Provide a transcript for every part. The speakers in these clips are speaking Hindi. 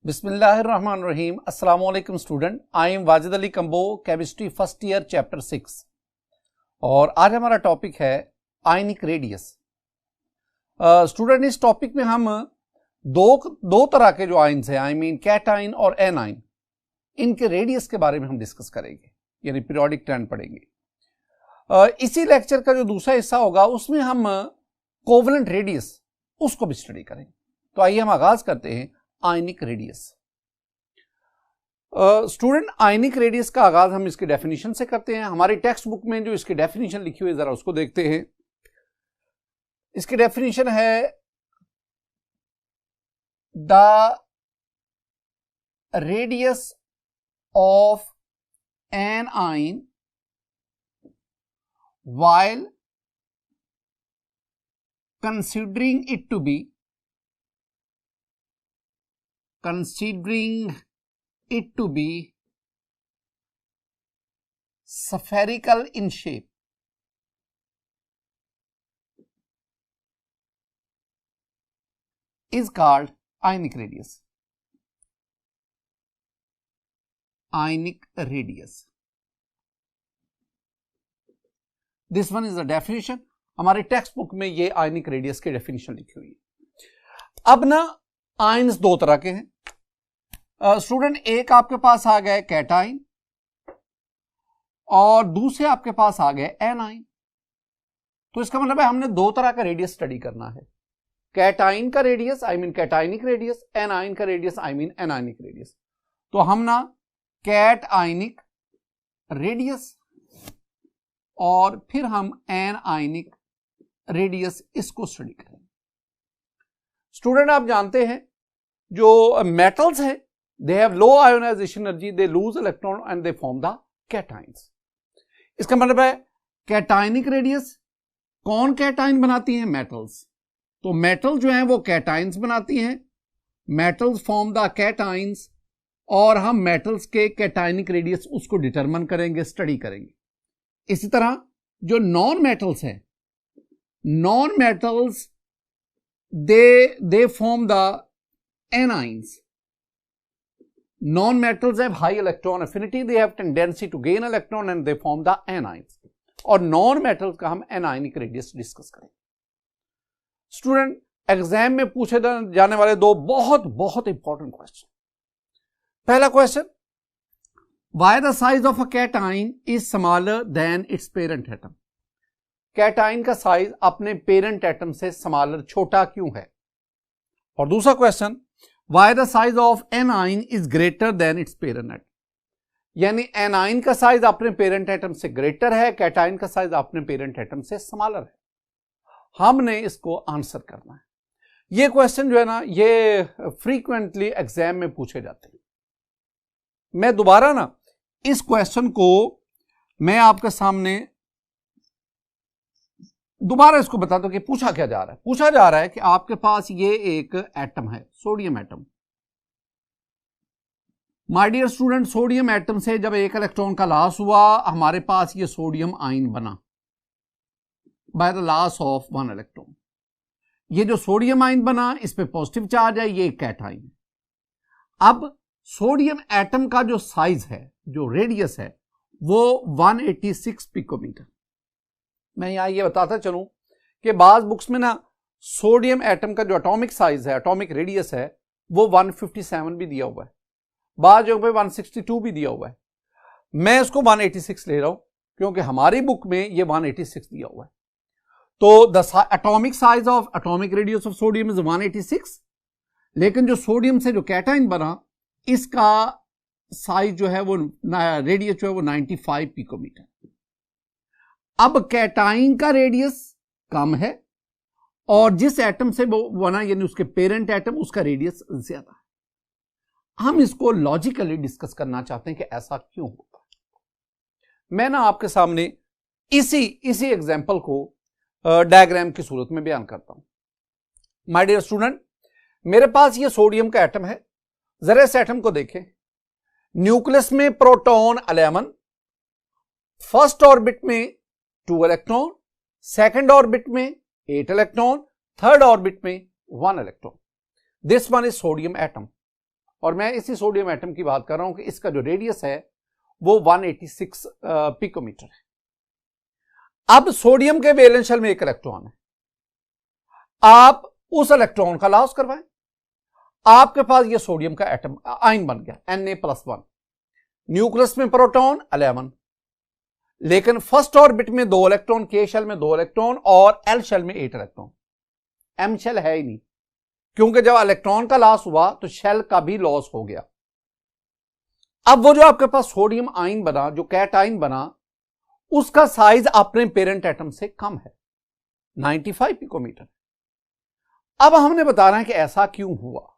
बिस्मिल्लाहिर्रहमानिर्रहीम। अस्सलाम वालेकुम student, I am Wajid Ali combo, chemistry first year chapter 6 और आज हमारा टॉपिक है आयनिक रेडियस। स्टूडेंट इस टॉपिक में हम दो तरह के जो आयन्स हैं, आई मीन कैटाइन और एनाइन, इनके रेडियस के बारे में हम डिस्कस करेंगे, यानी पीरियोडिक ट्रेंड पढ़ेंगे। इसी लेक्चर का जो दूसरा हिस्सा होगा उसमें हम कोवलेंट रेडियस उसको भी स्टडी करेंगे। तो आइए हम आगाज करते हैं ionic radius. Student ionic radius का आगाज हम इसके डेफिनेशन से करते हैं। हमारी टेक्स्ट बुक में जो इसकी डेफिनेशन लिखी हुई है जरा उसको देखते हैं। इसकी डेफिनेशन है the radius of an ion while considering it to be spherical in shape is called ionic radius. Ionic radius. This one is the definition. हमारे टेक्स्ट बुक में ये आयनिक रेडियस की डेफिनेशन लिखी हुई है। अब ना आयन्स दो तरह के हैं स्टूडेंट, एक आपके पास आ गए कैटाइन और दूसरे आपके पास आ गए एनाइन। तो इसका मतलब है हमने दो तरह का रेडियस स्टडी करना है। कैटाइन का radius I mean cationic radius, anion का radius I mean anionic radius. तो हम ना कैट आयनिक रेडियस और फिर हम एन आयनिक रेडियस इसको स्टडी करेंगे। स्टूडेंट आप जानते हैं जो मेटल्स हैं they have low ionization energy, they lose electron and they form the cations. इसका मतलब है कैटाइनिक रेडियस कौन कैटाइन बनाती हैं? मेटल्स। तो मेटल जो है वो कैटाइंस बनाती हैं, मेटल्स फॉर्म द कैटाइंस और हम मेटल्स के कैटाइनिक रेडियस उसको डिटरमिन करेंगे, स्टडी करेंगे। इसी तरह जो नॉन मेटल्स हैं, non metals they form the anions. Non metals have high electron affinity, they have tendency to gain electron and they form the anions. और नॉन मेटल्स का हम एनाइनिक रेडियस डिस्कस करेंगे। स्टूडेंट एग्जाम में पूछे जाने वाले दो बहुत इंपॉर्टेंट क्वेश्चन। पहला question, why the size of a cation is smaller than its parent atom? Cation का साइज अपने पेरेंट एटम से स्मॉलर छोटा क्यों है? और दूसरा question, why the size of anion is greater than its parent atom? यानी एनाइन का साइज अपने पेरेंट एटम से ग्रेटर है, कैटाइन का साइज अपने पेरेंट एटम से स्मॉलर है। हमने इसको आंसर करना है। ये क्वेश्चन जो है ना ये फ्रीक्वेंटली एग्जाम में पूछे जाते हैं। मैं दोबारा ना इस क्वेश्चन को मैं आपके सामने दोबारा इसको बताता हूं कि पूछा क्या जा रहा है। पूछा जा रहा है कि आपके पास ये एक एटम है, sodium atom. My dear student, sodium atom से जब एक इलेक्ट्रॉन का लॉस हुआ हमारे पास ये सोडियम आयन बना by the loss of one electron. ये जो सोडियम आयन बना इस पे पॉजिटिव चार्ज है, ये कैटाइन है। अब सोडियम एटम का जो साइज है, जो रेडियस है, वो 186 पिकोमीटर। मैं यहां ये बताता चलूं कि बाज बुक्स में ना सोडियम एटम का जो एटॉमिक साइज है, एटॉमिक रेडियस है, वो 157 भी दिया हुआ है, बाज जगह पे 162 भी दिया हुआ है। मैं इसको 186 ले रहा हूं क्योंकि हमारी बुक में ये 186 दिया हुआ है। तो the atomic size of atomic radius of sodium is 186, लेकिन जो सोडियम से जो कैटाइन बना इसका साइज जो है वो रेडियस जो है वो 95 पिकोमीटर। अब कैटाइन का रेडियस कम है और जिस एटम से वो बना यानी उसके पेरेंट एटम उसका रेडियस ज्यादा है। हम इसको लॉजिकली डिस्कस करना चाहते हैं कि ऐसा क्यों होता है। मैं ना आपके सामने इसी एग्जांपल को डायग्राम की सूरत में बयान करता हूं। माय डियर स्टूडेंट, मेरे पास ये सोडियम का एटम है। जरा इस एटम को देखें। न्यूक्लियस में प्रोटॉन 11, फर्स्ट ऑर्बिट में 2 इलेक्ट्रॉन, सेकंड ऑर्बिट में 8 इलेक्ट्रॉन, थर्ड ऑर्बिट में 1 electron. This one is sodium atom. और मैं इसी सोडियम एटम की बात कर रहा हूं कि इसका जो रेडियस है वो 186 पिकोमीटर है। अब सोडियम के वैलेंस शेल में एक इलेक्ट्रॉन है, आप उस इलेक्ट्रॉन का लॉस करवाएं, आपके पास ये सोडियम का एटम आयन बन गया Na+1। न्यूक्लियस में प्रोटॉन 11, लेकिन फर्स्ट ऑर्बिट में 2 इलेक्ट्रॉन, के शेल में 2 इलेक्ट्रॉन और एल शेल में 8 इलेक्ट्रॉन। एम शेल है ही नहीं, क्योंकि जब इलेक्ट्रॉन का लॉस हुआ तो शेल का भी लॉस हो गया। अब वो जो आपके पास सोडियम आयन बना, जो कैटायन बना, उसका साइज अपने पेरेंट एटम से कम है, 95 पिकोमीटर। अब हमने बता रहे हैं कि ऐसा क्यों हुआ।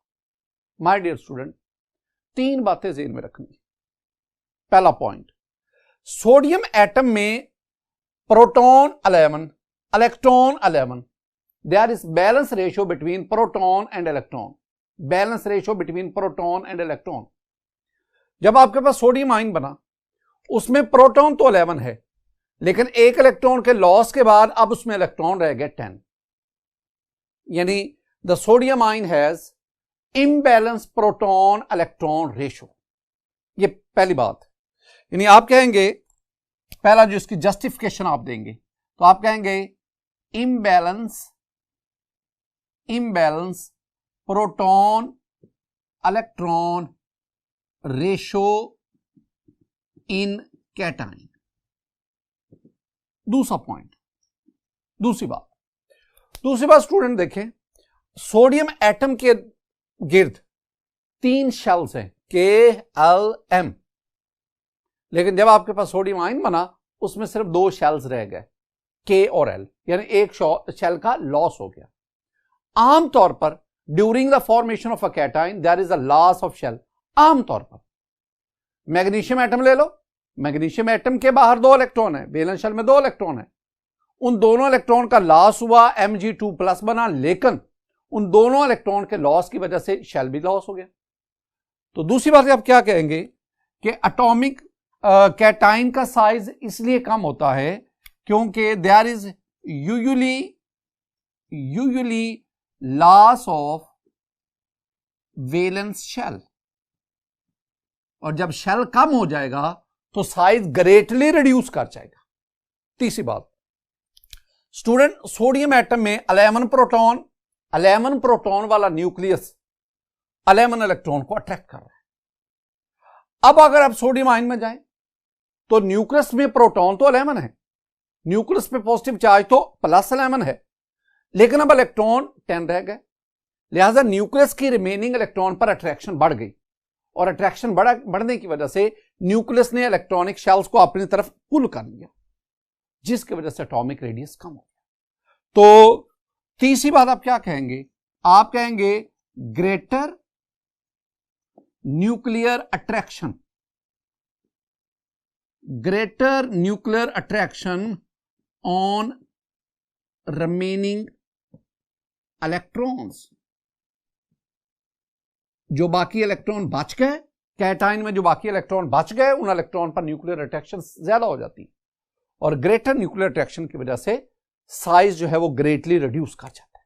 माय डियर स्टूडेंट, 3 बातें ज़हन में रखनी। पहला पॉइंट, सोडियम एटम में proton 11, electron 11, there is balance ratio between proton and electron, balance ratio between proton and electron. जब आपके पास सोडियम आयन बना, उसमें प्रोटॉन तो 11 है, लेकिन एक इलेक्ट्रॉन के लॉस के बाद अब उसमें इलेक्ट्रॉन रह गए 10, यानी the sodium ion has imbalance proton electron ratio. ये पहली बात। यानी आप कहेंगे, पहला जो इसकी जस्टिफिकेशन आप देंगे तो आप कहेंगे imbalance proton electron ratio in cation. दूसरा पॉइंट, दूसरी बात स्टूडेंट देखें, सोडियम एटम के गिर्द 3 शेल्स हैं, KLM, लेकिन जब आपके पास सोडियम आयन बना उसमें सिर्फ 2 शेल्स रह गए, K और L, यानी एक शेल का लॉस हो गया। आमतौर पर during the formation of a cation there is a loss of shell. आमतौर पर मैग्नीशियम एटम ले लो, मैग्नीशियम एटम के बाहर 2 इलेक्ट्रॉन है, वैलेंस शेल में 2 इलेक्ट्रॉन है, उन दोनों इलेक्ट्रॉन का लॉस हुआ, Mg2+ बना, लेकिन उन दोनों इलेक्ट्रॉन के लॉस की वजह से शेल भी लॉस हो गया। तो दूसरी बात आप क्या कहेंगे कि एटॉमिक कैटायन का साइज इसलिए कम होता है क्योंकि there is usually loss of valence shell, और जब शेल कम हो जाएगा तो साइज ग्रेटली रिड्यूस कर जाएगा। तीसरी बात स्टूडेंट, सोडियम एटम में 11 प्रोटॉन वाला न्यूक्लियस 11 इलेक्ट्रॉन को अट्रैक्ट कर रहा है। अब अगर आप सोडियम आयन में जाएं तो न्यूक्लियस में प्रोटॉन तो 11 है, न्यूक्लियस पे पॉजिटिव चार्ज तो +11 है, लेकिन अब इलेक्ट्रॉन 10 रह गए, लिहाजा न्यूक्लियस की रिमेनिंग इलेक्ट्रॉन पर अट्रैक्शन बढ़ गई, और अट्रैक्शन बढ़ने की वजह से न्यूक्लियस ने इलेक्ट्रॉनिक शेल्स को अपनी तरफ पुल कर लिया, जिसकी वजह से एटॉमिक रेडियस कम हो गया। तो तीसरी बात आप क्या कहेंगे, आप कहेंगे greater nuclear attraction, greater nuclear attraction on remaining electrons। जो बाकी इलेक्ट्रॉन बच गए कैटायन में, जो बाकी इलेक्ट्रॉन बच गए, उन इलेक्ट्रॉन पर न्यूक्लियर अट्रैक्शन ज्यादा हो जाती है, और ग्रेटर न्यूक्लियर अट्रैक्शन की वजह से साइज जो है वो ग्रेटली रिड्यूस कर जाता है।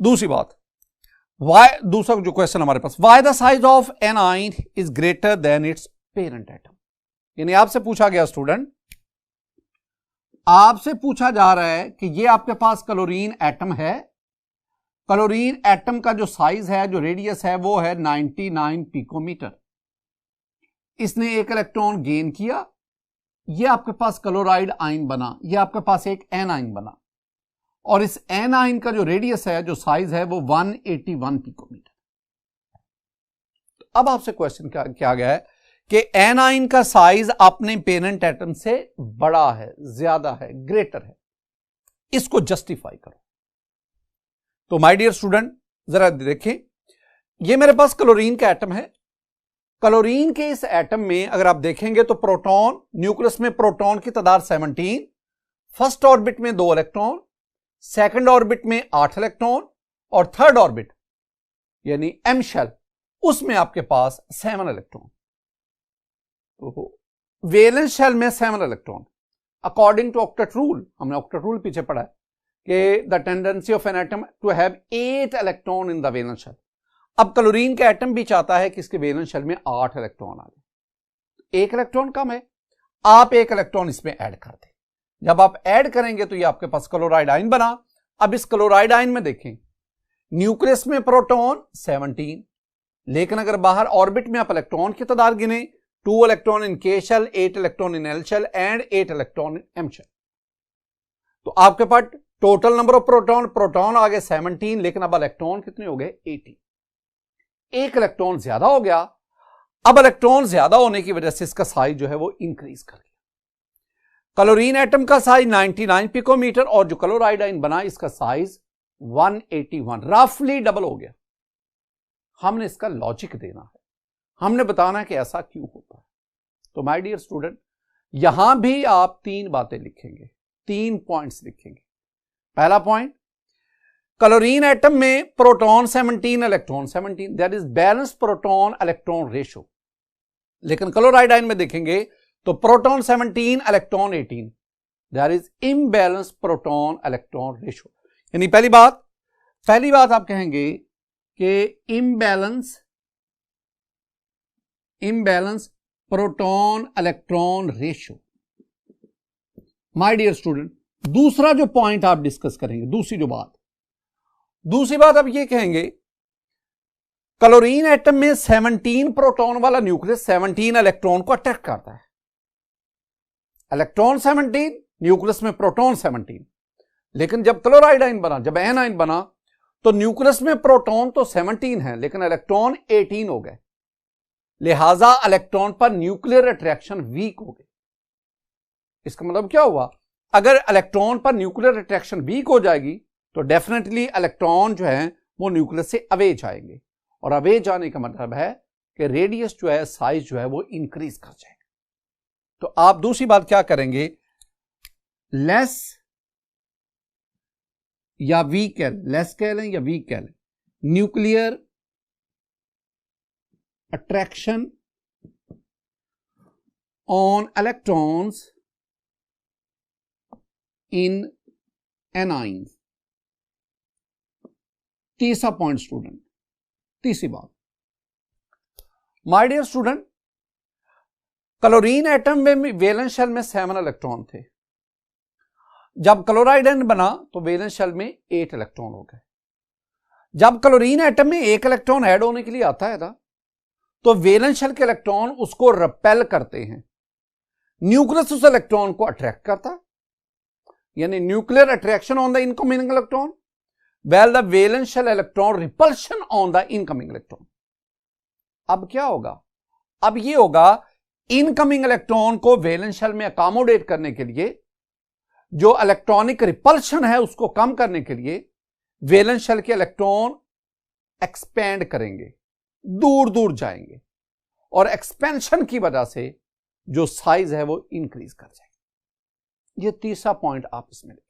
दूसरी बात, दूसरा जो क्वेश्चन हमारे पास, why the size of an ion is greater than its parent atom. यानी आपसे पूछा गया स्टूडेंट, आपसे पूछा जा रहा है कि ये आपके पास क्लोरीन एटम है, क्लोरीन एटम का जो साइज है, जो रेडियस है, वो है 99 पिकोमीटर। इसने एक इलेक्ट्रॉन गेन किया, ये आपके पास क्लोराइड आयन बना, ये आपके पास एक एन आयन बना, और इस एन आयन का जो रेडियस है, जो साइज है, वो 181 पिकोमीटर। अब आपसे क्वेश्चन क्या गया है कि एन आयन का साइज अपने पेरेंट एटम से बड़ा है, ज्यादा है, ग्रेटर है, इसको जस्टिफाई करो। तो माय डियर स्टूडेंट जरा देखें, ये मेरे पास क्लोरीन का एटम है, क्लोरीन के इस एटम में अगर आप देखेंगे तो प्रोटॉन, न्यूक्लियस में प्रोटॉन की तादाद 17, फर्स्ट ऑर्बिट में 2 इलेक्ट्रॉन, सेकंड ऑर्बिट में 8 इलेक्ट्रॉन, और थर्ड ऑर्बिट यानी एम शेल, उसमें आपके पास 7 इलेक्ट्रॉन। तो वैलेंस शेल में 7 electron, according to octet rule, हमने ऑक्टेट रूल पीछे पढ़ा है कि the tendency of an atom to have 8 electron in the valence shell. अब क्लोरीन का एटम भी चाहता है कि इसके वैलेंस शेल में 8 इलेक्ट्रॉन आ जाए, 1 इलेक्ट्रॉन कम है, आप 1 इलेक्ट्रॉन इसमें ऐड कर दें। जब आप ऐड करेंगे तो ये आपके पास क्लोराइड आयन बना। अब इस क्लोराइड आयन में देखें, न्यूक्लियस में प्रोटॉन 17, लेकिन अगर बाहर ऑर्बिट में आप इलेक्ट्रॉन की तादाद गिने, 2 electron in K shell, 8 electron in L shell and 8 electron in M shell. तो आपके पास टोटल नंबर ऑफ प्रोटॉन आ गए 17, लेकिन अब इलेक्ट्रॉन कितने हो गए 18। 1 इलेक्ट्रॉन ज्यादा हो गया। अब इलेक्ट्रॉन ज्यादा होने की वजह से इसका साइज जो है वो इंक्रीज कर गया। क्लोरीन एटम का साइज 99 पिकोमीटर और जो क्लोराइड आयन बना इसका साइज 181, रफली डबल हो गया। हमने इसका लॉजिक देना है, हमने बताना है कि ऐसा क्यों होता है। तो माय डियर स्टूडेंट, यहां भी आप 3 बातें लिखेंगे, 3 पॉइंट्स लिखेंगे। पहला पॉइंट, क्लोरीन एटम में proton 17 electron 17, that is balance proton electron ratio. लेकिन क्लोराइड आयन में देखेंगे तो proton 17 electron 18, that is imbalance proton electron ratio. यानी पहली बात आप कहेंगे कि imbalance proton electron ratio. My dear student, दूसरा जो पॉइंट आप डिस्कस करेंगे, दूसरी बात आप ये कहेंगे, क्लोरीन एटम में 17 प्रोटॉन वाला न्यूक्लियस 17 इलेक्ट्रॉन को अट्रैक्ट करता है। इलेक्ट्रॉन 17, न्यूक्लियस में प्रोटॉन 17, लेकिन जब क्लोराइड आयन बना, जब एन आयन बना, तो न्यूक्लियस में प्रोटॉन तो 17 है लेकिन इलेक्ट्रॉन 18 हो गए, लिहाजा इलेक्ट्रॉन पर न्यूक्लियर अट्रैक्शन वीक हो गई। इसका मतलब क्या हुआ, अगर इलेक्ट्रॉन पर न्यूक्लियर अट्रैक्शन वीक हो जाएगी तो डेफिनेटली इलेक्ट्रॉन जो है वो न्यूक्लियस से अवे जाएंगे, और अवे जाने का मतलब है कि रेडियस जो है, साइज जो है वो इंक्रीज कर जाएगा। तो आप दूसरी बात क्या करेंगे, लेस या वीक कह लें, लेस कह लें या वीक कह लें, nuclear attraction on electrons in anions. तीसरा पॉइंट स्टूडेंट, तीसरी बात, my dear student, chlorine atom में वैलेंस शेल में 7 इलेक्ट्रॉन थे। जब क्लोराइड आयन बना तो वैलेंस शेल में 8 इलेक्ट्रॉन हो गए। जब क्लोरीन एटम में 1 इलेक्ट्रॉन ऐड होने के लिए आता है ना, तो वैलेंस शेल के इलेक्ट्रॉन उसको रिपेल करते हैं, न्यूक्लियस उस इलेक्ट्रॉन को अट्रैक्ट करता है, यानी nuclear attraction on the incoming electron, well the valence shell electron repulsion on the incoming electron. अब क्या होगा, अब ये होगा, इनकमिंग इलेक्ट्रॉन को वैलेंस शेल में अकोमोडेट करने के लिए, जो इलेक्ट्रॉनिक रिपल्शन है उसको कम करने के लिए वैलेंस शेल के इलेक्ट्रॉन एक्सपेंड करेंगे, दूर दूर जाएंगे, और एक्सपेंशन की वजह से जो साइज है वो इंक्रीज कर जाएगी। ये तीसरा पॉइंट आप इसमें लिखें।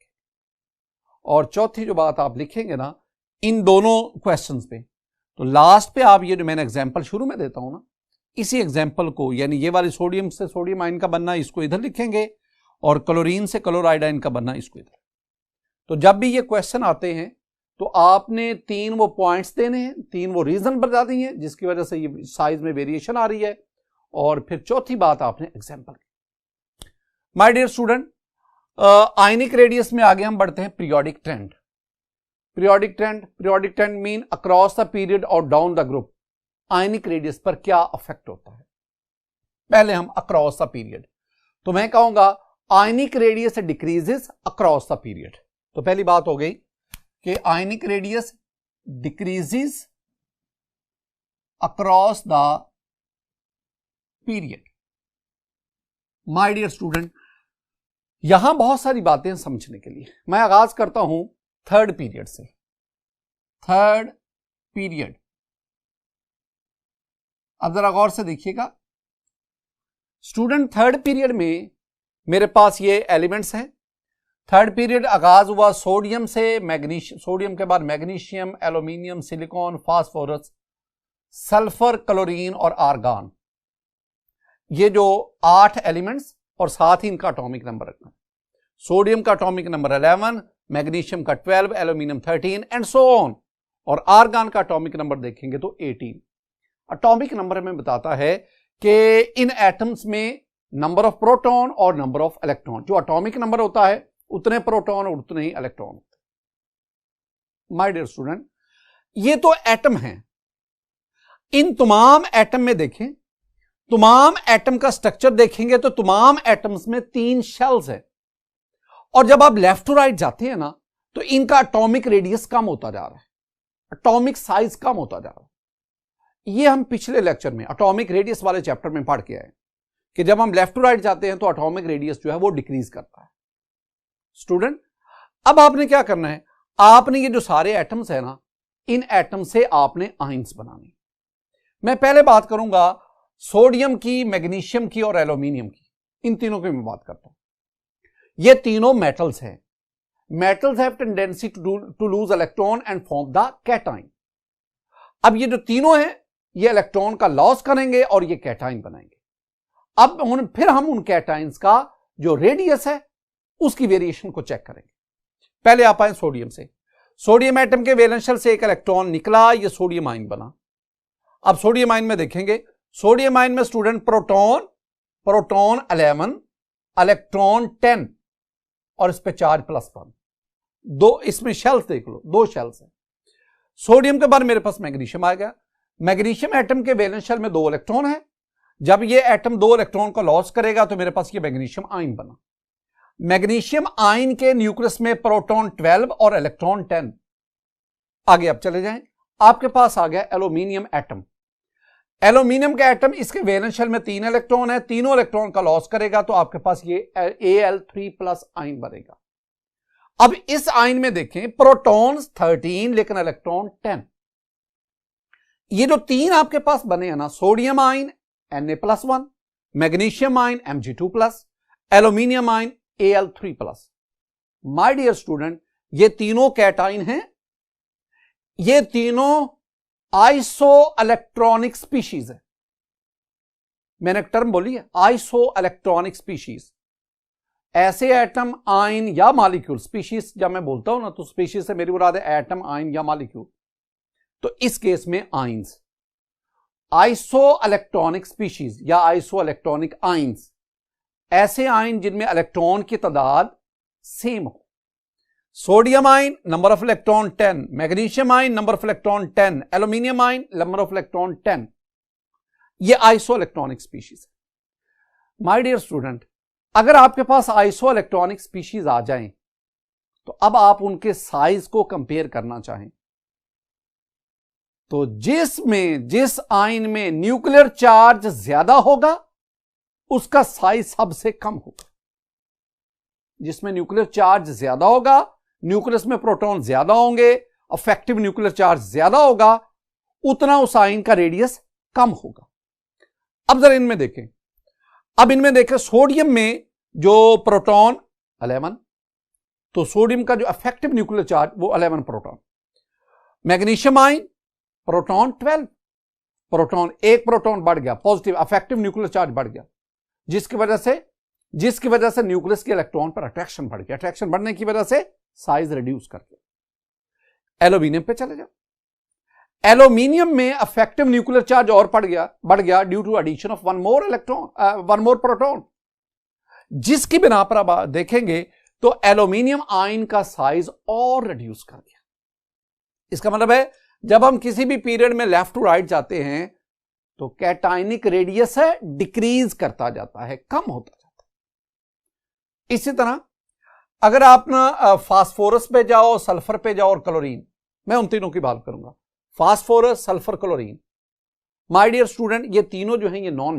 और चौथी जो बात आप लिखेंगे ना इन दोनों क्वेश्चंस पे, तो लास्ट पे आप ये जो मैंने एग्जांपल शुरू में देता हूं ना, इसी एग्जांपल को, यानी ये वाली सोडियम से सोडियम आयन का बनना, इसको इधर लिखेंगे, और क्लोरीन से क्लोराइड आयन का बनना, इसको इधर। तो जब भी ये क्वेश्चन आते हैं तो आपने 3 वो पॉइंट्स देने हैं, 3 वो रीजन बता दी हैं जिसकी वजह से ये साइज में वेरिएशन आ रही है, और फिर चौथी बात आपने एग्जाम्पल की। My dear student, ionic radius में आगे हम बढ़ते हैं periodic trend. Periodic trend mean across the period और down the group ionic radius पर क्या अफेक्ट होता है। पहले हम अक्रॉस द पीरियड, तो मैं कहूंगा ionic radius decreases across the period. तो पहली बात हो गई कि ionic radius decreases across the period. My dear student, यहां बहुत सारी बातें समझने के लिए मैं आगाज करता हूं थर्ड पीरियड से। थर्ड पीरियड, अब जरा गौर से देखिएगा स्टूडेंट, थर्ड पीरियड में मेरे पास ये एलिमेंट्स हैं। थर्ड पीरियड आगाज हुआ सोडियम से, मैग्नीशियम, सोडियम के बाद magnesium, aluminium, silicon, phosphorus, sulphur, chlorine और आर्गन। ये जो 8 एलिमेंट्स और साथ ही इनका एटॉमिक नंबर रखना। सोडियम का एटॉमिक नंबर 11, मैग्नीशियम का 12, एल्यूमिनियम 13 एंड सो ऑन। और आर्गन का एटॉमिक नंबर देखेंगे तो 18। एटॉमिक नंबर हमें बताता है कि इन एटम्स में नंबर ऑफ प्रोटॉन और नंबर ऑफ इलेक्ट्रॉन, जो एटॉमिक नंबर होता है उतने प्रोटॉन और उतने ही इलेक्ट्रॉन होते हैं। माय डियर स्टूडेंट, ये तो एटम हैं। इन तमाम एटम में देखें, तमाम एटम का स्ट्रक्चर देखेंगे तो तमाम एटम्स में 3 शेल्स है, और जब आप लेफ्ट टू राइट जाते हैं ना तो इनका एटॉमिक रेडियस कम होता जा रहा है, एटॉमिक साइज कम होता जा रहा है। ये हम पिछले लेक्चर में एटॉमिक रेडियस वाले चैप्टर में पढ़ के आए कि जब हम लेफ्ट टू राइट जाते हैं तो एटॉमिक रेडियस जो है वो डिक्रीज करता है। स्टूडेंट, अब आपने क्या करना है, आपने ये जो सारे एटम्स है ना, इन एटम से आपने आयंस बनाने। मैं पहले बात करूंगा सोडियम की, मैग्नीशियम की और एल्यूमिनियम की। इन तीनों की मैं बात करता हूं। ये तीनों मेटल्स हैं। Metals have tendency to lose electron and form the cation. अब ये जो तीनों हैं ये इलेक्ट्रॉन का लॉस करेंगे और ये कैटाइन बनाएंगे। अब फिर हम उन कैटाइंस का जो रेडियस है उसकी वेरिएशन को चेक करेंगे। पहले आप आए सोडियम से। सोडियम एटम के वैलेंस शेल से एक इलेक्ट्रॉन निकला, ये सोडियम आयन बना। अब सोडियम आयन में देखेंगे, सोडियम आयन में स्टूडेंट प्रोटॉन 11, इलेक्ट्रॉन 10 और इस पे चार्ज +1। दो इसमें शेल्स देख लो, 2 शेल्स है। सोडियम के बाद मेरे पास मैग्नीशियम आ गया। मैग्नीशियम एटम के वैलेंस शेल में 2 इलेक्ट्रॉन है। जब ये एटम 2 इलेक्ट्रॉन को लॉस करेगा तो मेरे पास ये मैग्नीशियम आयन बना। मैग्नीशियम आयन के न्यूक्लियस में प्रोटॉन 12 और इलेक्ट्रॉन 10। आगे अब चले जाएं, आपके पास आ गया एल्यूमिनियम एटम। एल्यूमिनियम का एटम, इसके वैलेंस शेल में 3 इलेक्ट्रॉन है, तीनों इलेक्ट्रॉन का लॉस करेगा तो आपके पास ये Al3+ आयन बनेगा। अब इस आयन में देखें, प्रोटॉन्स 13 लेकिन इलेक्ट्रॉन 10। ये जो 3 आपके पास बने हैं ना, sodium ion Na+1, magnesium ion Mg2+, aluminium ion Al3+। My dear student, ये तीनों कैटाइन हैं। ये तीनों आइसो इलेक्ट्रॉनिक स्पीशीज है। मैंने एक टर्म बोली है, आइसो इलेक्ट्रॉनिक स्पीशीज। ऐसे एटम, आयन या मॉलिक्यूल, स्पीशीज जब मैं बोलता हूं ना तो स्पीशीज से मेरी मुराद है एटम, आयन या मॉलिक्यूल। तो इस केस में आयंस, आइसो इलेक्ट्रॉनिक स्पीशीज या आइसो इलेक्ट्रॉनिक आयंस, ऐसे आयन जिनमें इलेक्ट्रॉन की तादाद सेम हो। Sodium ion number of electron 10, magnesium ion number of electron 10, aluminium ion number of electron 10। ये आइसो इलेक्ट्रॉनिक स्पीशीज है। माय डियर स्टूडेंट, अगर आपके पास आइसो इलेक्ट्रॉनिक स्पीशीज आ जाएं तो अब आप उनके साइज को कंपेयर करना चाहें तो जिस आयन में न्यूक्लियर चार्ज ज्यादा होगा उसका साइज सबसे कम होगा। जिसमें न्यूक्लियर चार्ज ज्यादा होगा, न्यूक्लियस में प्रोटॉन ज्यादा होंगे, अफेक्टिव न्यूक्लियर चार्ज ज्यादा होगा, उतना उस आयन का रेडियस कम होगा। अब जरा इनमें देखें, सोडियम में जो प्रोटॉन 11, तो सोडियम का जो अफेक्टिव न्यूक्लियर चार्ज वो 11 प्रोटॉन। मैग्नीशियम आयन प्रोटॉन 12, एक प्रोटॉन बढ़ गया, पॉजिटिव अफेक्टिव न्यूक्लियर चार्ज बढ़ गया, जिसकी वजह से न्यूक्लियस के इलेक्ट्रॉन पर अट्रैक्शन बढ़ गया। अट्रैक्शन बढ़ने की वजह से साइज रिड्यूस करके। एल्यूमिनियम पे चले जाओ, एल्यूमिनियम में अफेक्टिव न्यूक्लियर चार्ज और बढ़ गया due to addition of one more proton, जिसकी बिना पर अब देखेंगे तो एल्यूमिनियम आयन का साइज और रिड्यूस कर गया। इसका मतलब है जब हम किसी भी पीरियड में लेफ्ट टू राइट जाते हैं तो कैटाइनिक रेडियस है डिक्रीज करता जाता है, कम होता जाता है। इसी तरह अगर आप ना फास्फोरस पे जाओ, सल्फर पे जाओ और क्लोरीन, मैं उन तीनों की बात करूंगा, phosphorus, sulphur, chlorine. My dear student, ये तीनों जो हैं ये non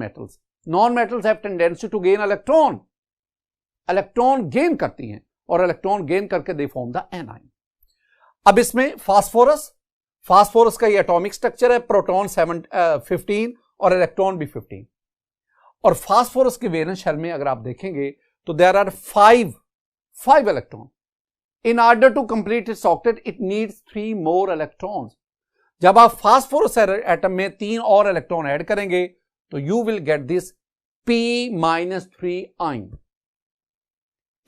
metals have tendency to gain electron gain करती हैं और इलेक्ट्रॉन गेन करके दे फॉर्म द एनाइन। अब इसमें फास्फोरस का ये एटॉमिक स्ट्रक्चर है, प्रोटॉन 15 और इलेक्ट्रॉन भी 15। और फास्फोरस के वैलेंस शेल में अगर आप देखेंगे तो there are 5 electron. In order to complete its octet it needs 3 more electrons. जब आप फास्फोरस एटम में 3 और इलेक्ट्रॉन ऐड करेंगे तो you will get this P-3 ion.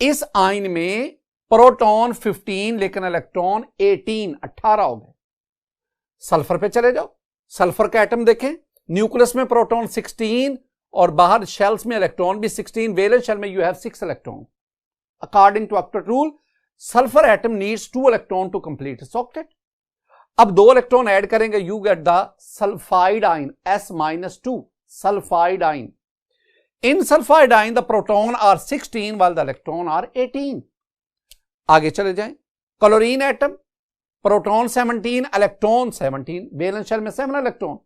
इस आयन में प्रोटॉन 15 लेकिन इलेक्ट्रॉन 18 हो गए। सल्फर पे चले जाओ, सल्फर का एटम देखें, न्यूक्लियस में प्रोटॉन 16 और बाहर शेल्स में इलेक्ट्रॉन भी 16, वैलेंस शेल में you have 6 electron. According to octet rule sulphur atom needs 2 electron to complete its octet. अब 2 इलेक्ट्रॉन ऐड करेंगे, you get the sulphide ion S-2 sulphide ion. In sulphide ion the proton are 16 while the electron are 18। आगे चले जाएं, chlorine atom proton 17 electron 17, valence shell में 7 इलेक्ट्रॉन,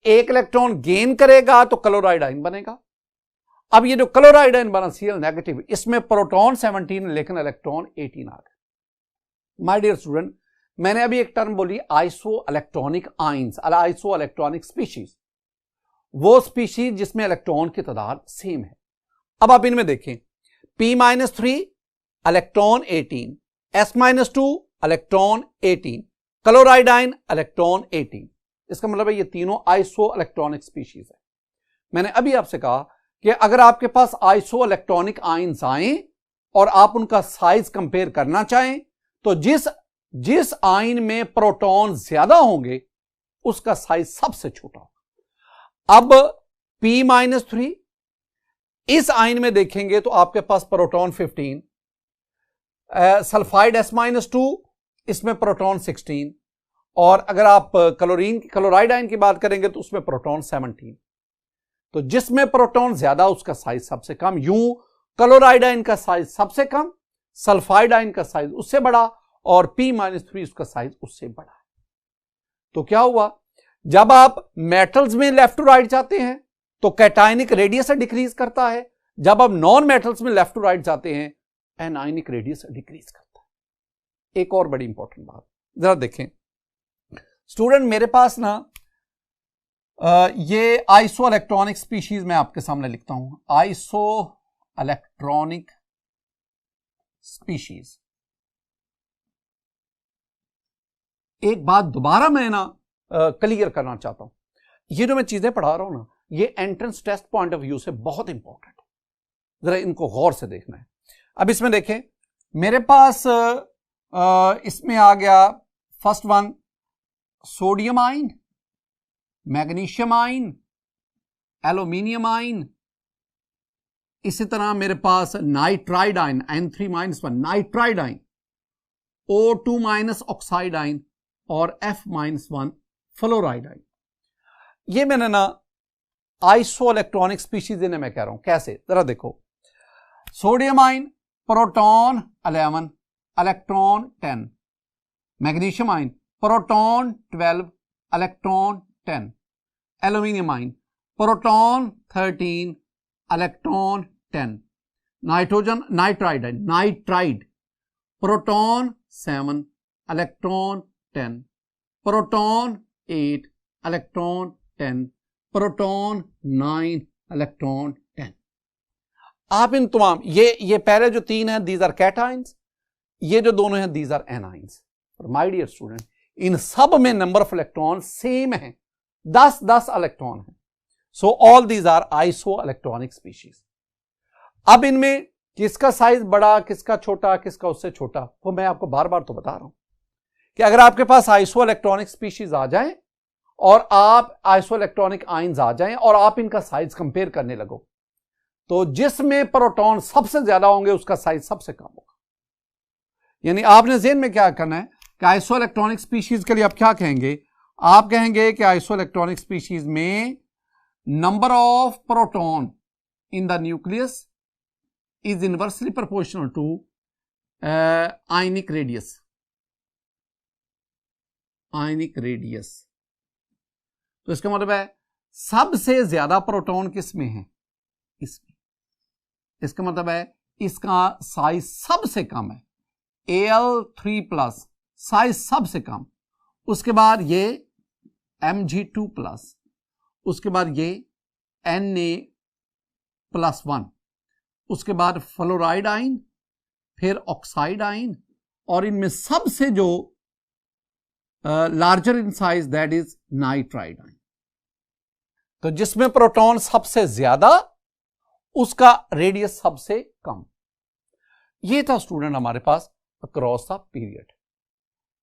1 इलेक्ट्रॉन गेन करेगा तो क्लोराइड आयन बनेगा। अब ये जो क्लोराइड आयन बना Cl नेगेटिव, इसमें प्रोटॉन 17 लेकिन इलेक्ट्रॉन 18 आ गए। माय डियर स्टूडेंट, मैंने अभी एक टर्म बोली iso electronic ions, iso electronic species, वो स्पीशीज जिसमें इलेक्ट्रॉन की तादाद सेम है। अब आप इनमें देखें, P-3 electron 18, S-2 electron 18, chloride ion electron 18। इसका मतलब है ये तीनों आइसो इलेक्ट्रॉनिक स्पीशीज है। मैंने अभी आपसे कहा कि अगर आपके पास आइसो इलेक्ट्रॉनिक आयंस आए और आप उनका साइज कंपेयर करना चाहें तो जिस आयन में प्रोटॉन ज्यादा होंगे उसका साइज सबसे छोटा होगा। अब P-3 इस आयन में देखेंगे तो आपके पास प्रोटॉन 15, सल्फाइड S-2 इसमें प्रोटॉन 16, और अगर आप क्लोराइड आयन की बात करेंगे तो उसमें प्रोटॉन 17। तो जिसमें प्रोटॉन ज्यादा उसका साइज सबसे कम, यूं क्लोराइड आयन का साइज सबसे कम, सल्फाइड आयन का साइज उससे बड़ा, और P-3 उसका साइज उससे बड़ा है। तो क्या हुआ, जब आप मेटल्स में लेफ्ट टू राइट जाते हैं तो कैटायनिक रेडियस डिक्रीज करता है, जब आप नॉन मेटल्स में लेफ्ट टू राइट जाते हैं एनायनिक रेडियस डिक्रीज करता है। एक और बड़ी इंपॉर्टेंट बात जरा देखें स्टूडेंट, मेरे पास ना ये आइसो इलेक्ट्रॉनिक स्पीशीज मैं आपके सामने लिखता हूं, आइसो इलेक्ट्रॉनिक स्पीशीज। एक बात दोबारा मैं ना क्लियर करना चाहता हूं, ये जो मैं चीजें पढ़ा रहा हूं ना, ये entrance test point of view से बहुत इंपॉर्टेंट है, जरा इनको गौर से देखना है। अब इसमें देखें, मेरे पास इसमें आ गया first one sodium ion, magnesium ion, aluminium ion, इसी तरह मेरे पास nitride ion N3-1 nitride ion, O2- oxide ion और F-1 फ्लोराइड आयन। ये मैंने ना आइसो इलेक्ट्रॉनिक स्पीशीज इन्हें मैं कह रहा हूं, कैसे जरा देखो। Sodium ion proton 11 electron 10, magnesium ion proton 12 electron 10, aluminium ion proton 13 electron 10, nitride ion nitride proton 7 electron 10, proton 8 electron 10, proton 9 electron 10। आप इन तमाम ये पहले जो तीन हैं दीज आर कैटायंस, ये जो दोनों हैं these are anions. My dear student, इन सब में नंबर ऑफ इलेक्ट्रॉन सेम है, 10-10 इलेक्ट्रॉन है। So all these are isoelectronic species. अब इनमें किसका साइज बड़ा, किसका छोटा, किसका उससे छोटा, वो मैं आपको बार बार तो बता रहा हूं कि अगर आपके पास आइसो इलेक्ट्रॉनिक स्पीशीज आ जाएं और आप आइसो इलेक्ट्रॉनिक आयंस आ जाएं और आप इनका साइज कंपेयर करने लगो तो जिसमें प्रोटॉन सबसे ज्यादा होंगे उसका साइज सबसे कम होगा। यानी आपने ज़हन में क्या करना है कि आइसो इलेक्ट्रॉनिक स्पीशीज के लिए आप क्या कहेंगे, आप कहेंगे कि आइसो इलेक्ट्रॉनिक स्पीशीज में number of proton in the nucleus is inversely proportional to ionic radius. Ionic radius, तो इसका मतलब है सबसे ज्यादा प्रोटॉन किस में है, इसमें। इसका मतलब है इसका साइज सबसे कम है, Al3+, साइज सबसे कम। उसके बाद ये Mg2+, उसके बाद ये Na+1, उसके बाद फ्लोराइड आयन, फिर ऑक्साइड आयन, और इनमें सबसे जो larger in size that is nitride ion. तो जिसमें प्रोटॉन सबसे ज्यादा उसका रेडियस सबसे कम। ये था स्टूडेंट हमारे पास अक्रॉस द पीरियड।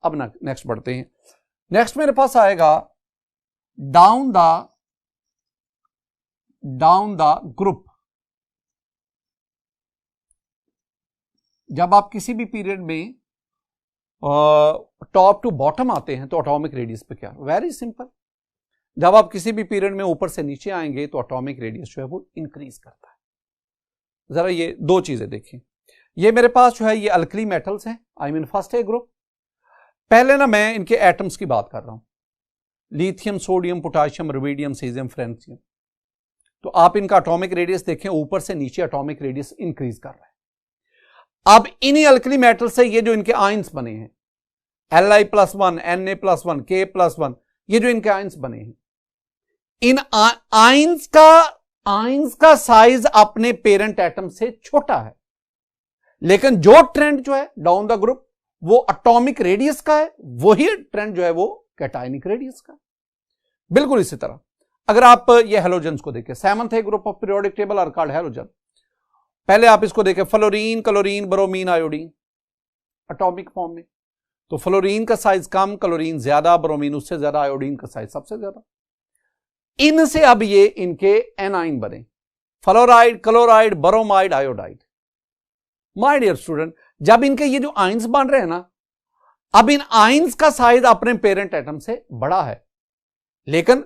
अब नेक्स्ट बढ़ते हैं। नेक्स्ट मेरे पास आएगा डाउन द ग्रुप। जब आप किसी भी पीरियड में टॉप टू बॉटम आते हैं तो एटॉमिक रेडियस पे क्या, वेरी सिंपल, जब आप किसी भी पीरियड में ऊपर से नीचे आएंगे तो एटॉमिक रेडियस जो है वो इंक्रीज करता है। जरा ये दो चीजें देखिए, ये मेरे पास जो है ये अल्कली मेटल्स हैं, आई मीन फर्स्ट है ग्रुप। पहले ना मैं इनके एटम्स की बात कर रहा हूं, lithium, sodium, potassium, rubidium, caesium, francium. तो आप इनका एटॉमिक रेडियस देखें, ऊपर से नीचे एटॉमिक रेडियस इंक्रीज कर रहा है। अब इन्हीं अल्कली मेटल से ये जो इनके आयंस बने हैं Li+1, Na+1, K+1, ये जो इनके आयंस बने हैं, इन आयंस का साइज अपने पेरेंट एटम से छोटा है, लेकिन जो ट्रेंड जो है डाउन द ग्रुप वो एटॉमिक रेडियस का है, वही ट्रेंड जो है वो कैटायनिक रेडियस का। बिल्कुल इसी तरह अगर आप ये हेलोजेंस को देखें, सेवंथ है group of periodic table are called halogen. पहले आप इसको देखें, fluorine, chlorine, bromine, iodine atomic form में। तो फ्लोरीन का साइज कम, क्लोरीन ज्यादा, ब्रोमीन उससे ज्यादा, आयोडीन का साइज सबसे ज्यादा। इनसे अब ये इनके एनाइन बने, fluoride, chloride, bromide, iodide. My dear student, जब इनके ये जो आयंस बन रहे हैं ना, अब इन आयंस का साइज अपने पेरेंट एटम से बड़ा है, लेकिन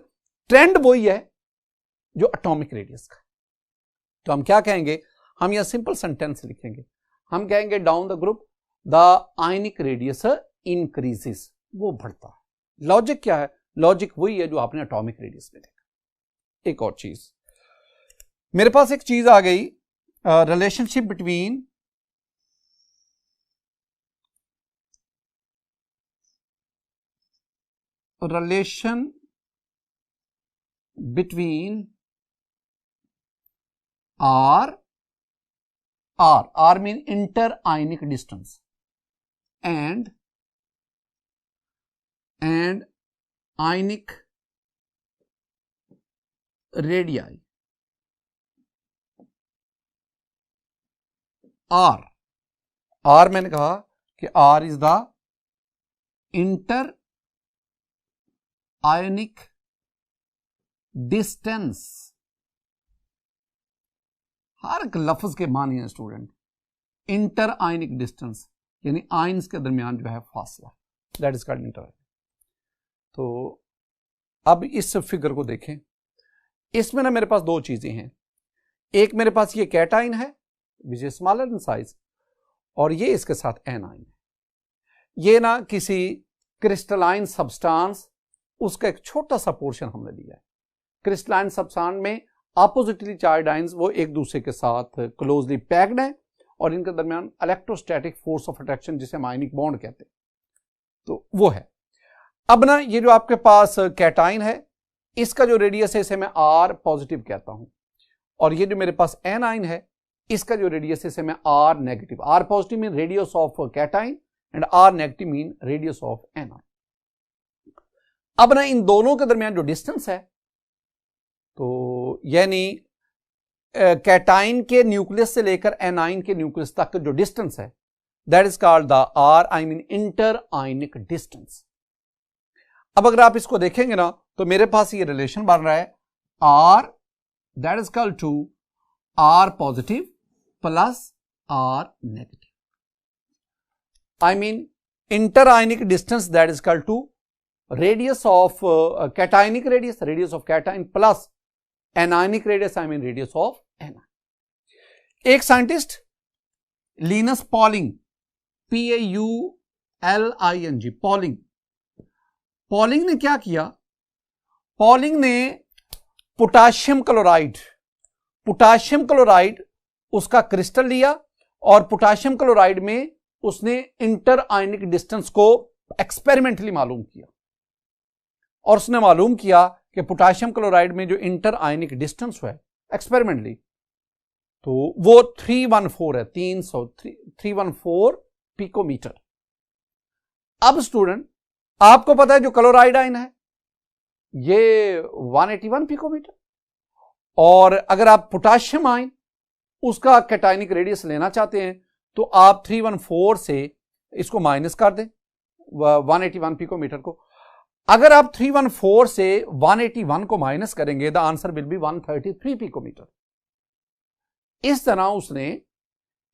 ट्रेंड वही है जो एटॉमिक रेडियस का। तो हम क्या कहेंगे, हम यह सिंपल सेंटेंस लिखेंगे, हम कहेंगे down the group the ionic radius increases, वो बढ़ता है। लॉजिक क्या है, लॉजिक वही है जो आपने एटॉमिक रेडियस में देखा। एक और चीज मेरे पास एक चीज आ गई, relationship between R mean inter-ionic distance and ionic radii। R मैंने कहा कि R is the inter ionic distance. हर एक लफ्ज के मानी है स्टूडेंट, इंटर आयनिक डिस्टेंस यानी आयंस के दरमियान जो है फासला, दैट इज कॉल्ड इंटर। तो अब इस फिगर को देखें, इसमें ना मेरे पास दो चीजें हैं, एक मेरे पास ये कैटाइन है which is smaller in size, और ये इसके साथ एनाइन है। ये ना किसी क्रिस्टलाइन सब्सटेंस, उसका एक छोटा सा पोर्शन हमने लिया है। क्रिस्टलाइन सब्सटेंस में अपोजिटली चार्ज आयंस वो एक दूसरे के साथ क्लोजली पैक्ड हैं और इनके दरमियान इलेक्ट्रोस्टैटिक फोर्स ऑफ अट्रैक्शन जिसे हम आयनिक बॉन्ड कहते हैं, तो वो है। अब ना ये जो आपके पास कैटाइन है, इसका जो रेडियस है इसे मैं R पॉजिटिव कहता हूं, और ये जो मेरे पास एनाइन है इसका जो रेडियस है इसे मैं R negative. R positive mean radius of cation and R negative mean radius of A9. अब ना इन दोनों के दरमियान जो डिस्टेंस है, तो यानी कैटाइन के न्यूक्लियस से लेकर एनाइन के न्यूक्लियस तक जो डिस्टेंस है, that is called the R I mean inter ionic distance. अब अगर आप इसको देखेंगे ना, तो मेरे पास ये रिलेशन बन रहा है R that is called to R positive plus R negative, I mean inter ionic distance that is called to radius of cationic radius, radius of cation plus anionic radius, I mean radius of anion. एक scientist Linus Pauling, Pauling, Pauling ने क्या किया, पॉलिंग ने पोटाशियम क्लोराइड उसका क्रिस्टल लिया और पोटाशियम क्लोराइड में उसने इंटर आयनिक डिस्टेंस को एक्सपेरिमेंटली मालूम किया, और उसने मालूम किया कि पोटाशियम क्लोराइड में जो इंटर आयनिक डिस्टेंस है एक्सपेरिमेंटली, तो वो 314 है, 314 पिकोमीटर। अब स्टूडेंट आपको पता है जो क्लोराइड आयन है ये 181 पिकोमीटर, और अगर आप पोटाशियम आयन उसका कैटाइनिक रेडियस लेना चाहते हैं तो आप 314 से इसको माइनस कर दें 181 पिकोमीटर को। अगर आप 314 से 181 को माइनस करेंगे the answer will be 133 picometre.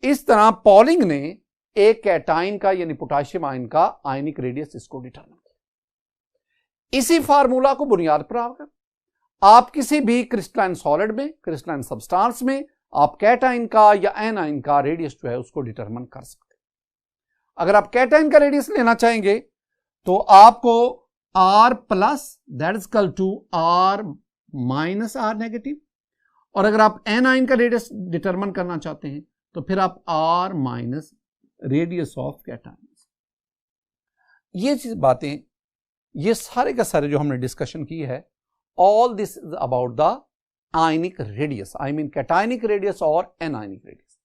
इस तरह पॉलिंग ने एक कैटाइन का यानी पोटेशियम आयन का आयनिक रेडियस इसको डिटरमाइन किया। इसी फार्मूला को बुनियाद पर आकर आप किसी भी क्रिस्टलाइन सॉलिड में, क्रिस्टलाइन सब्सटेंस में आप कैटाइन का या एनाइन का रेडियस जो है उसको डिटरमाइन कर सकते हैं। अगर आप कैटाइन का रेडियस लेना चाहेंगे तो आपको R plus that is equal to R minus R negative, और अगर आप एनाइन का रेडियस डिटरमाइन करना चाहते हैं तो फिर आप R minus radius of cation. ये चीज बातें, ये सारे का सारे जो हमने डिस्कशन की है, all this is about the ionic radius, I mean cationic radius और anionic radius.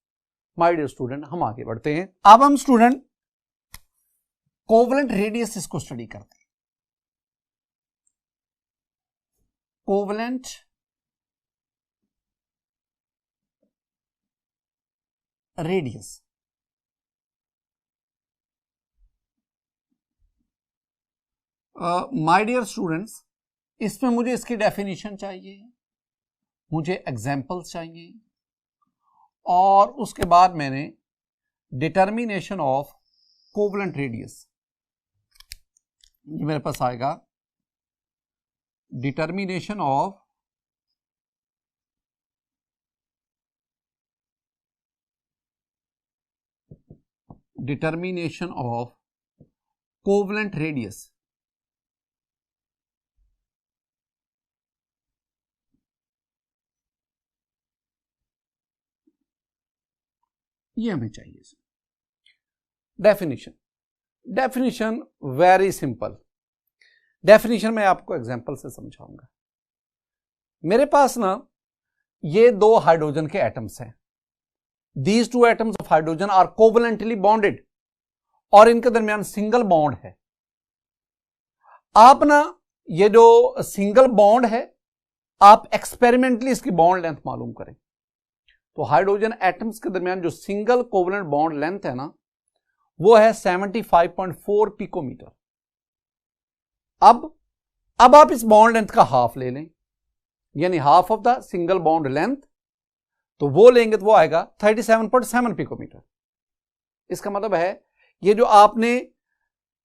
My dear student, हम आगे बढ़ते हैं। अब हम स्टूडेंट कोवलेंट रेडियस इसको स्टडी करते हैं। Covalent radius, my dear students, इसमें मुझे इसकी डेफिनेशन चाहिए, मुझे एग्जाम्पल्स चाहिए, और उसके बाद मैंने डिटर्मिनेशन ऑफ कोवलेंट रेडियस, ये मेरे पास आएगा डिटर्मिनेशन ऑफ कोवलेंट रेडियस। ये हमें चाहिए। Definition very simple. डेफिनेशन मैं आपको एग्जांपल से समझाऊंगा। मेरे पास ना ये दो हाइड्रोजन के एटम्स हैं। These two atoms of hydrogen are covalently bonded और इनके दरमियान सिंगल बॉन्ड है। आप ना ये जो सिंगल बॉन्ड है, आप एक्सपेरिमेंटली इसकी बॉन्ड लेंथ मालूम करें। तो हाइड्रोजन एटम्स के दरमियान जो सिंगल कोवलेंट बॉन्ड लेंथ है ना, वो है 75.4 पिकोमीटर। अब आप इस बॉन्ड लेंथ का हाफ ले लें, यानी half of the single bond length, तो वो लेंगे तो वो आएगा 37.7 पिकोमीटर। इसका मतलब है ये जो आपने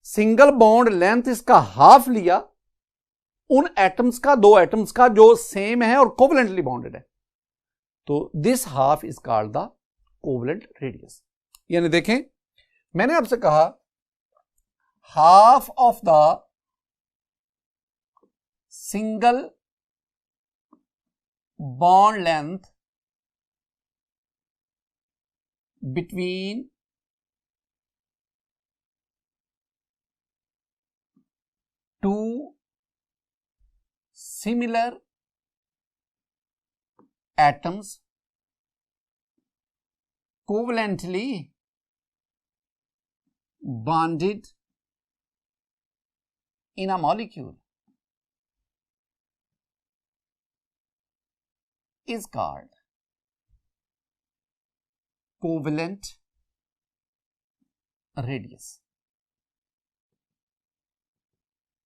सिंगल बॉन्ड लेंथ इसका हाफ लिया, उन एटम्स का, दो एटम्स का जो सेम है और कोवलेंटली बॉन्डेड है, तो this half is called the covalent radius. यानी देखें, मैंने आपसे कहा half of the single bond length between two similar atoms covalently bonded in a molecule is called covalent radius।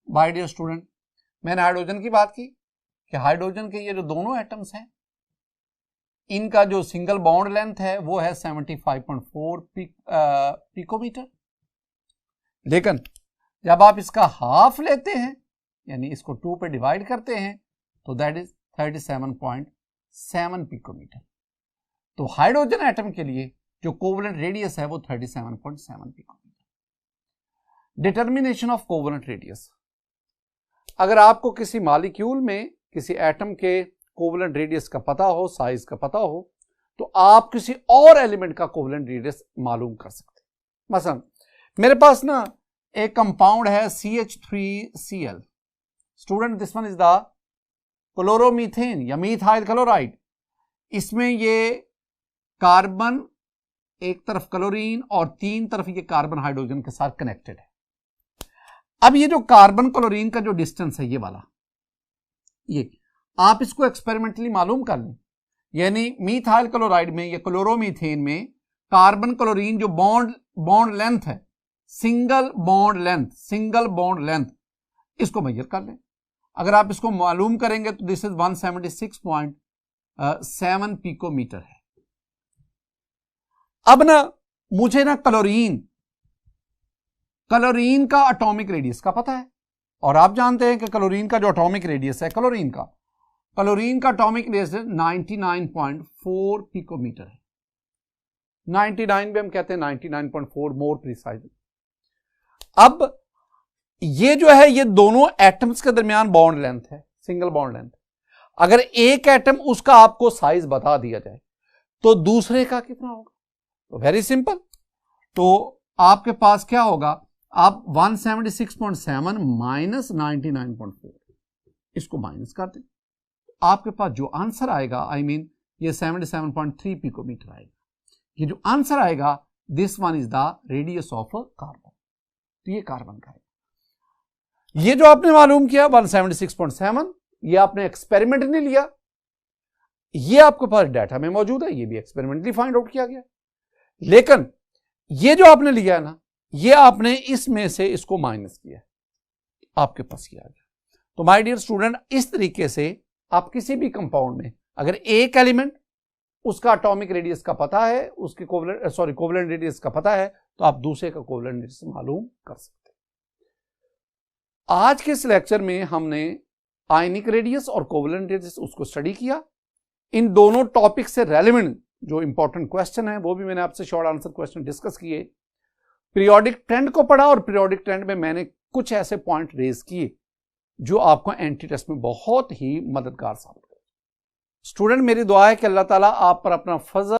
My dear student, मैंने हाइड्रोजन की बात की कि हाइड्रोजन के ये जो दोनों एटम्स हैं, इनका जो सिंगल बॉन्ड लेंथ है वो है 75.4 पिकोमीटर। लेकिन जब आप इसका हाफ लेते हैं, यानी इसको 2 पे डिवाइड करते हैं, तो दैट इज 37.7 पिकोमीटर। तो हाइड्रोजन एटम के लिए जो कोवलेंट रेडियस है वो 37.7 picometre. Determination of covalent radius, अगर आपको किसी मॉलिक्यूल में किसी एटम के कोवलेंट रेडियस का पता हो, साइज का पता हो, तो आप किसी और एलिमेंट का कोवलेंट रेडियस मालूम कर सकते हैं। मसलन मेरे पास ना एक कंपाउंड है CH3Cl। Student, this one is the chloromethane या मीथाइल क्लोराइड। इसमें ये कार्बन एक तरफ क्लोरीन और 3 तरफ ये कार्बन हाइड्रोजन के साथ कनेक्टेड है। अब ये जो कार्बन क्लोरीन का जो डिस्टेंस है, ये वाला, ये आप इसको एक्सपेरिमेंटली मालूम कर लें। यानी मीथाइल क्लोराइड में या क्लोरोमीथेन में कार्बन क्लोरीन जो बॉन्ड लेंथ है, सिंगल बॉन्ड लेंथ इसको मेजर कर लें। अगर आप इसको मालूम करेंगे तो दिस इज 176.7 पिकोमीटर है। अब ना मुझे ना क्लोरीन का एटॉमिक रेडियस का पता है, और आप जानते हैं कि क्लोरीन का जो एटॉमिक रेडियस है, क्लोरीन का एटॉमिक रेडियस 99.4 पिकोमीटर है। 99 भी हम कहते हैं 99.4 मोर प्रिसाइज। अब ये जो है, ये दोनों एटम्स के दरमियान बॉन्ड लेंथ है, सिंगल बॉन्ड लेंथ। अगर एक एटम उसका आपको साइज बता दिया जाए तो दूसरे का कितना होगा? तो वेरी सिंपल, तो आपके पास क्या होगा, आप 176.7 माइनस 99.4 इसको माइनस कर दें, आपके पास जो आंसर आएगा, आई मीन ये 77.3 पिकोमीटर आएगा। ये जो आंसर आएगा, this one is the radius of carbon. तो ये कार्बन का है। ये जो आपने मालूम किया 176.7, ये आपने एक्सपेरिमेंट नहीं लिया, ये आपके पास डाटा में मौजूद है, ये भी एक्सपेरिमेंटली फाइंड आउट किया गया। लेकिन ये जो आपने लिया है ना, ये आपने इसमें से इसको माइनस किया, आपके पास ये आ गया। तो माय डियर स्टूडेंट, इस तरीके से आप किसी भी कंपाउंड में अगर एक एलिमेंट उसका एटॉमिक रेडियस का पता है, उसके कोवेलेंट रेडियस का पता है, तो आप दूसरे का कोवेलेंट रेडियस मालूम कर सकते हैं। आज के इस लेक्चर में हमने आयनिक रेडियस और कोवेलेंट रेडियस उसको स्टडी किया। इन दोनों टॉपिक से रेलेवेंट जो इंपॉर्टेंट क्वेश्चन है वो भी मैंने आपसे शॉर्ट आंसर क्वेश्चन डिस्कस किए। पीरियोडिक ट्रेंड को पढ़ा, और पीरियोडिक ट्रेंड में मैंने कुछ ऐसे पॉइंट रेज किए जो आपको एंटी टेस्ट में बहुत ही मददगार साबित करें। स्टूडेंट, मेरी दुआ है कि अल्लाह ताला आप पर अपना फजल